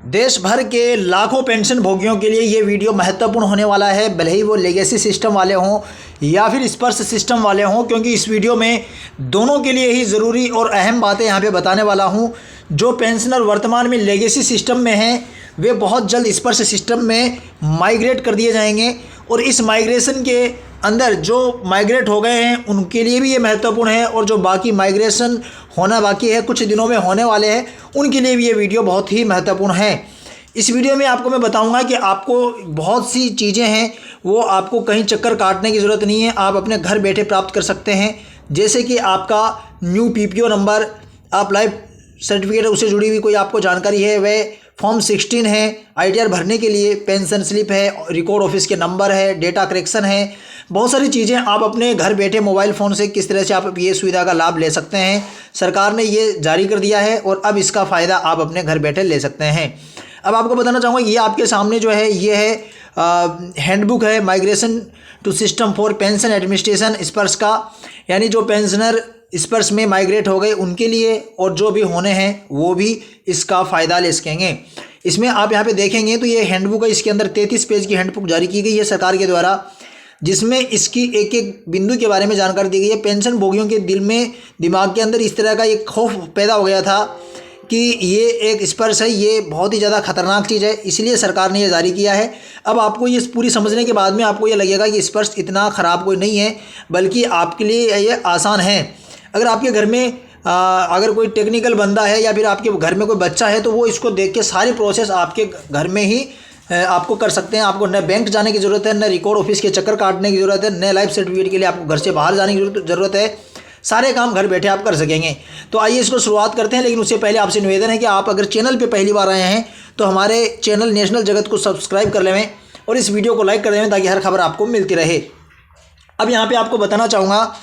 देश भर के लाखों पेंशन भोगियों के लिए ये वीडियो महत्वपूर्ण होने वाला है, भले ही वो लेगेसी सिस्टम वाले हों या फिर स्पर्श सिस्टम वाले हों, क्योंकि इस वीडियो में दोनों के लिए ही ज़रूरी और अहम बातें यहाँ पे बताने वाला हूँ। जो पेंशनर वर्तमान में लेगेसी सिस्टम में हैं वे बहुत जल्द स्पर्श सिस्टम में माइग्रेट कर दिए जाएंगे और इस माइग्रेशन के अंदर जो माइग्रेट हो गए हैं उनके लिए भी ये महत्वपूर्ण है, और जो बाकी माइग्रेशन होना बाकी है, कुछ दिनों में होने वाले हैं, उनके लिए भी ये वीडियो बहुत ही महत्वपूर्ण है। इस वीडियो में आपको मैं बताऊंगा कि आपको बहुत सी चीज़ें हैं वो आपको कहीं चक्कर काटने की ज़रूरत नहीं है, आप अपने घर बैठे प्राप्त कर सकते हैं। जैसे कि आपका न्यू पीपीओ नंबर, आप लाइफ सर्टिफिकेट उससे जुड़ी हुई कोई आपको जानकारी है, वह फॉर्म 16 है, आईटीआर भरने के लिए पेंशन स्लिप है, रिकॉर्ड ऑफिस के नंबर है, डेटा करेक्शन है, बहुत सारी चीज़ें आप अपने घर बैठे मोबाइल फ़ोन से किस तरह से आप ये सुविधा का लाभ ले सकते हैं। सरकार ने ये जारी कर दिया है और अब इसका फ़ायदा आप अपने घर बैठे ले सकते हैं। अब आपको बताना चाहूँगा, ये आपके सामने जो है ये है हैंडबुक है migration to system for pension administration Sparsh का, यानी जो पेंशनर स्पर्श में माइग्रेट हो गए उनके लिए और जो भी होने हैं वो भी इसका फ़ायदा ले सकेंगे। इसमें आप यहाँ पे देखेंगे तो ये हैंडबुक है, इसके अंदर 33 पेज की हैंडबुक जारी की गई है सरकार के द्वारा, जिसमें इसकी एक एक बिंदु के बारे में जानकारी दी गई है। पेंशन भोगियों के दिमाग के अंदर इस तरह का एक खौफ पैदा हो गया था कि ये एक स्पर्श है, ये बहुत ही ज़्यादा खतरनाक चीज़ है, इसलिए सरकार ने ये जारी किया है। अब आपको ये पूरी समझने के बाद में आपको ये लगेगा कि स्पर्श इतना ख़राब कोई नहीं है, बल्कि आपके लिए ये आसान है। अगर आपके घर में अगर कोई टेक्निकल बंदा है या फिर आपके घर में कोई बच्चा है तो वो इसको देख के सारी प्रोसेस आपके घर में ही आपको कर सकते हैं। आपको न बैंक जाने की ज़रूरत है, न रिकॉर्ड ऑफिस के चक्कर काटने की ज़रूरत है, न लाइफ सर्टिफिकेट के लिए आपको घर से बाहर जाने की ज़रूरत है। सारे काम घर बैठे आप कर सकेंगे। तो आइए इसको शुरुआत करते हैं, लेकिन उससे पहले आपसे निवेदन है कि आप अगर चैनल पे पहली बार आए हैं तो हमारे चैनल नेशनल जगत को सब्सक्राइब कर लें और इस वीडियो को लाइक कर दें ताकि हर खबर आपको मिलती रहे। अब यहाँ पर आपको बताना चाहूँगा,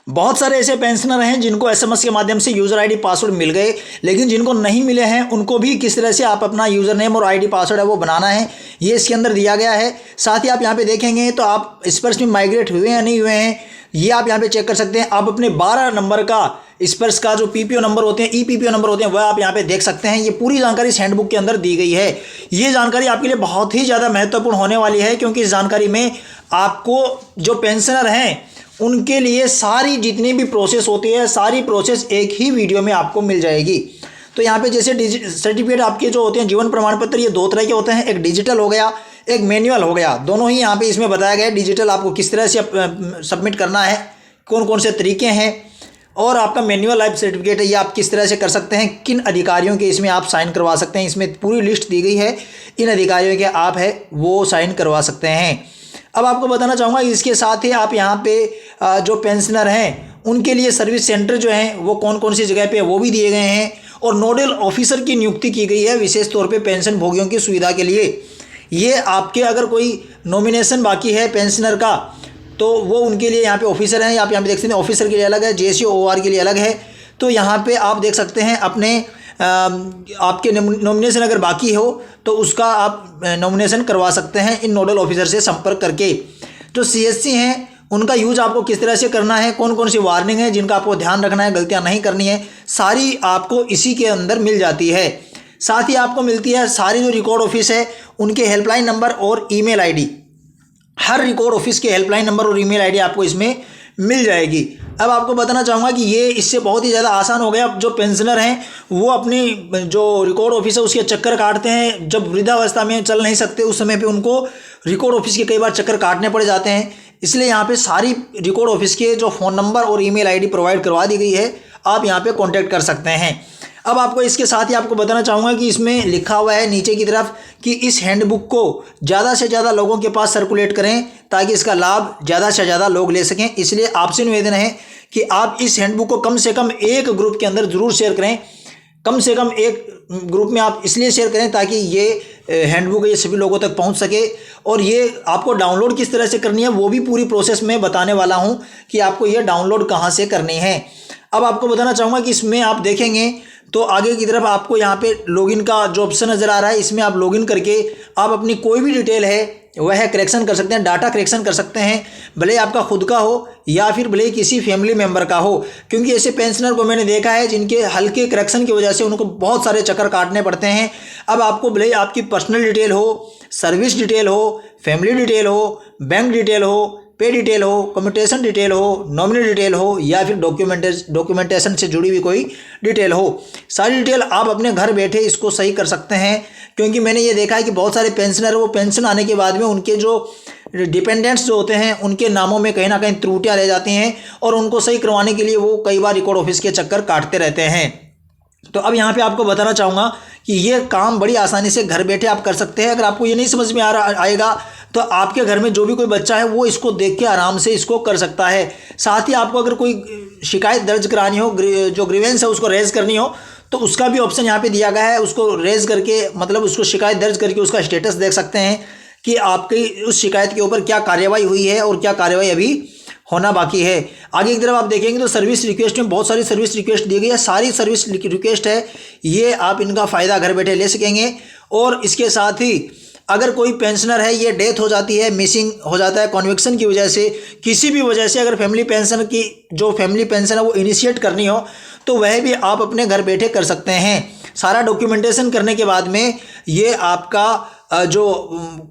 बहुत सारे ऐसे पेंशनर हैं जिनको एसएमएस के माध्यम से यूज़र आईडी पासवर्ड मिल गए, लेकिन जिनको नहीं मिले हैं उनको भी किस तरह से आप अपना यूज़र नेम और आईडी पासवर्ड है वो बनाना है, ये इसके अंदर दिया गया है। साथ ही आप यहाँ पे देखेंगे तो आप स्पर्श में माइग्रेट हुए या नहीं हुए हैं ये आप यहाँ पे चेक कर सकते हैं। आप अपने 12 नंबर का स्पर्श का जो पीपीओ नंबर होते हैं, ई पीपीओ नंबर होते हैं, वह आप यहाँ पे देख सकते हैं। ये पूरी जानकारी इस हैंडबुक के अंदर दी गई है। ये जानकारी आपके लिए बहुत ही ज़्यादा महत्वपूर्ण होने वाली है, क्योंकि इस जानकारी में आपको जो पेंशनर हैं उनके लिए सारी जितनी भी प्रोसेस होती है, सारी प्रोसेस एक ही वीडियो में आपको मिल जाएगी। तो यहाँ पे जैसे सर्टिफिकेट आपके जो होते हैं, जीवन प्रमाण पत्र, ये 2 तरह के होते हैं, एक डिजिटल हो गया, एक मैनुअल हो गया। दोनों ही यहाँ पे इसमें बताया गया है। डिजिटल आपको किस तरह से सबमिट करना है, कौन कौन से तरीके हैं, और आपका मैनुअल लाइफ सर्टिफिकेट है, ये आप किस तरह से कर सकते हैं, किन अधिकारियों के इसमें आप साइन करवा सकते हैं। इसमें पूरी लिस्ट दी गई है, इन अधिकारियों के आप है वो साइन करवा सकते हैं। अब आपको बताना चाहूँगा, इसके साथ ही आप यहाँ पे जो पेंशनर हैं उनके लिए सर्विस सेंटर जो हैं वो कौन कौन सी जगह पे वो भी दिए गए हैं, और नोडल ऑफिसर की नियुक्ति की गई है विशेष तौर पे पेंशन भोगियों की सुविधा के लिए। ये आपके अगर कोई नॉमिनेशन बाकी है पेंशनर का तो वो उनके लिए यहाँ पे ऑफिसर हैं। आप यहाँ पे देख सकते हैं, ऑफिसर के लिए अलग है, JCOR के लिए अलग है। तो यहाँ पे आप देख सकते हैं अपने आपके नॉमिनेशन अगर बाकी हो तो उसका आप नॉमिनेशन करवा सकते हैं इन नोडल ऑफिसर से संपर्क करके। जो CSC हैं उनका यूज आपको किस तरह से करना है, कौन कौन सी वार्निंग है जिनका आपको ध्यान रखना है, गलतियां नहीं करनी है, सारी आपको इसी के अंदर मिल जाती है। साथ ही आपको मिलती है सारी जो रिकॉर्ड ऑफिस है उनके हेल्पलाइन नंबर और ईमेल आईडी। हर रिकॉर्ड ऑफिस के हेल्पलाइन नंबर और ईमेल आईडी आपको इसमें मिल जाएगी। अब आपको बताना चाहूँगा कि ये इससे बहुत ही ज़्यादा आसान हो गया। जो पेंशनर हैं वो अपनी जो रिकॉर्ड ऑफिस है उसके चक्कर काटते हैं, जब वृद्धावस्था में चल नहीं सकते उस समय पे उनको रिकॉर्ड ऑफिस के कई बार चक्कर काटने पड़ जाते हैं। इसलिए यहाँ पे सारी रिकॉर्ड ऑफिस के जो फ़ोन नंबर और ईमेल आईडी प्रोवाइड करवा दी गई है, आप यहाँ पे कांटेक्ट कर सकते हैं। अब आपको इसके साथ ही आपको बताना चाहूँगा कि इसमें लिखा हुआ है नीचे की तरफ कि इस हैंडबुक को ज़्यादा से ज़्यादा लोगों के पास सर्कुलेट करें ताकि इसका लाभ ज़्यादा से ज़्यादा लोग ले सकें। इसलिए आपसे निवेदन है कि आप इस हैंडबुक को कम से कम एक ग्रुप के अंदर ज़रूर शेयर करें। कम से कम एक ग्रुप में आप इसलिए शेयर करें ताकि ये हैंडबुक ये सभी लोगों तक पहुंच सके। और ये आपको डाउनलोड किस तरह से करनी है वो भी पूरी प्रोसेस में बताने वाला हूं कि आपको ये डाउनलोड कहां से करनी है। अब आपको बताना चाहूँगा कि इसमें आप देखेंगे तो आगे की तरफ आपको यहाँ पे लॉगिन का जो ऑप्शन नज़र आ रहा है, इसमें आप लॉगिन करके आप अपनी कोई भी डिटेल है वह करेक्शन कर सकते हैं, डाटा करेक्शन कर सकते हैं, भले ही आपका खुद का हो या फिर भले ही किसी फैमिली मेम्बर का हो। क्योंकि ऐसे पेंशनर को मैंने देखा है जिनके हल्के करेक्शन की वजह से उनको बहुत सारे चक्कर काटने पड़ते हैं। अब आपको भले ही आपकी पर्सनल डिटेल हो, सर्विस डिटेल हो, फैमिली डिटेल हो, बैंक डिटेल हो, पे डिटेल हो, कम्यूटेशन डिटेल हो, नॉमिनी डिटेल हो या फिर डॉक्यूमेंटेशन से जुड़ी हुई कोई डिटेल हो, सारी डिटेल आप अपने घर बैठे इसको सही कर सकते हैं। क्योंकि मैंने ये देखा है कि बहुत सारे पेंशनर वो पेंशन आने के बाद में उनके जो डिपेंडेंट्स जो होते हैं उनके नामों में कहीं ना कहीं त्रुटियां रह जाती हैं और उनको सही करवाने के लिए वो कई बार रिकॉर्ड ऑफिस के चक्कर काटते रहते हैं। तो अब यहाँ पे आपको बताना चाहूँगा कि ये काम बड़ी आसानी से घर बैठे आप कर सकते हैं। अगर आपको ये नहीं समझ में आएगा तो आपके घर में जो भी कोई बच्चा है वो इसको देख के आराम से इसको कर सकता है। साथ ही आपको अगर कोई शिकायत दर्ज करानी हो, जो ग्रीवेंस है उसको रेज करनी हो, तो उसका भी ऑप्शन यहाँ पे दिया गया है। उसको रेज करके मतलब उसको शिकायत दर्ज करके उसका स्टेटस देख सकते हैं कि आपकी उस शिकायत के ऊपर क्या कार्रवाई हुई है और क्या कार्रवाई अभी होना बाकी है। आगे की तरफ आप देखेंगे तो सर्विस रिक्वेस्ट में बहुत सारी सर्विस रिक्वेस्ट दी गई है। सारी सर्विस रिक्वेस्ट है ये आप इनका फ़ायदा घर बैठे ले सकेंगे। और इसके साथ ही अगर कोई पेंशनर है ये डेथ हो जाती है, मिसिंग हो जाता है कॉन्विक्शन की वजह से, किसी भी वजह से अगर फैमिली पेंशन की जो फैमिली पेंशन है वो इनिशिएट करनी हो तो वह भी आप अपने घर बैठे कर सकते हैं। सारा डॉक्यूमेंटेशन करने के बाद में ये आपका जो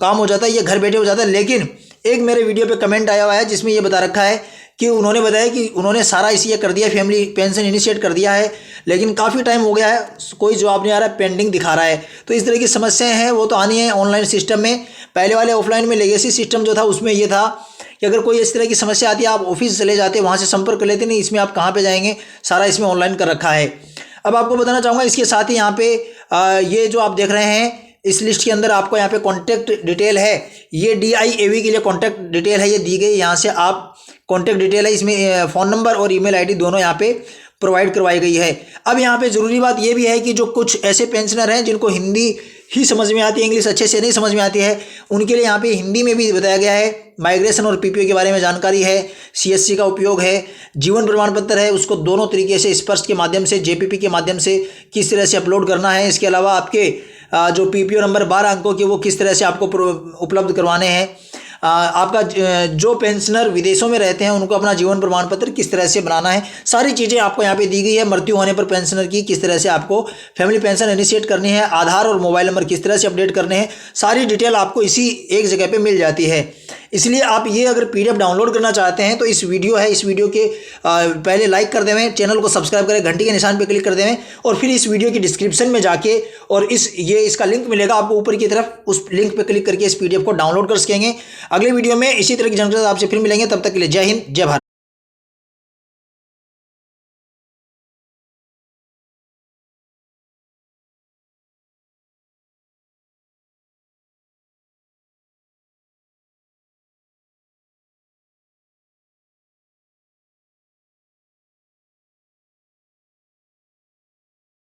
काम हो जाता है ये घर बैठे हो जाता है। लेकिन एक मेरे वीडियो पे कमेंट आया हुआ है जिसमें ये बता रखा है कि उन्होंने बताया कि उन्होंने सारा इसी कर दिया, फैमिली पेंशन इनिशिएट कर दिया है, लेकिन काफ़ी टाइम हो गया है, कोई जवाब नहीं आ रहा है, पेंडिंग दिखा रहा है। तो इस तरह की समस्याएं हैं वो तो आनी है ऑनलाइन सिस्टम में। पहले वाले ऑफलाइन में लेगेसी सिस्टम जो था उसमें ये था कि अगर कोई इस तरह की समस्या आती है आप ऑफिस चले जाते, वहाँ से संपर्क कर लेते, नहीं इसमें आप कहाँ पर जाएंगे, सारा इसमें ऑनलाइन कर रखा है। अब आपको बताना चाहूँगा इसके साथ ही यहाँ पे ये जो आप देख रहे हैं इस लिस्ट के अंदर आपको यहाँ पे कॉन्टैक्ट डिटेल है, ये DIAV के लिए कॉन्टैक्ट डिटेल है ये दी गई। यहाँ से आप कॉन्टैक्ट डिटेल है, इसमें फ़ोन नंबर और ईमेल आईडी दोनों यहाँ पे प्रोवाइड करवाई गई है। अब यहाँ पे ज़रूरी बात ये भी है कि जो कुछ ऐसे पेंशनर हैं जिनको हिंदी ही समझ में आती है, इंग्लिश अच्छे से नहीं समझ में आती है, उनके लिए यहाँ पे हिंदी में भी बताया गया है। माइग्रेशन और PPO के बारे में जानकारी है, CSC का उपयोग है, जीवन प्रमाण पत्र है उसको दोनों तरीके से स्पर्श के माध्यम से, JPP के माध्यम से किस तरह से अपलोड करना है। इसके अलावा आपके जो PPO नंबर 12 अंकों के वो किस तरह से आपको उपलब्ध करवाने हैं। आपका जो पेंशनर विदेशों में रहते हैं उनको अपना जीवन प्रमाण पत्र किस तरह से बनाना है, सारी चीज़ें आपको यहाँ पे दी गई है। मृत्यु होने पर पेंशनर की किस तरह से आपको फैमिली पेंशन इनिशिएट करनी है, आधार और मोबाइल नंबर किस तरह से अपडेट करने हैं, सारी डिटेल आपको इसी एक जगह पे मिल जाती है। इसलिए आप ये अगर PDF डाउनलोड करना चाहते हैं तो इस वीडियो के पहले लाइक कर देवें, चैनल को सब्सक्राइब करें, घंटी के निशान पर क्लिक कर देवें और फिर इस वीडियो की डिस्क्रिप्शन में जाके और इसका लिंक मिलेगा आपको ऊपर की तरफ, उस लिंक पर क्लिक करके इस PDF को डाउनलोड कर सकेंगे। अगले वीडियो में इसी तरह की जानकारी आपसे फिर मिलेंगे, तब तक के लिए जय हिंद जय भारत।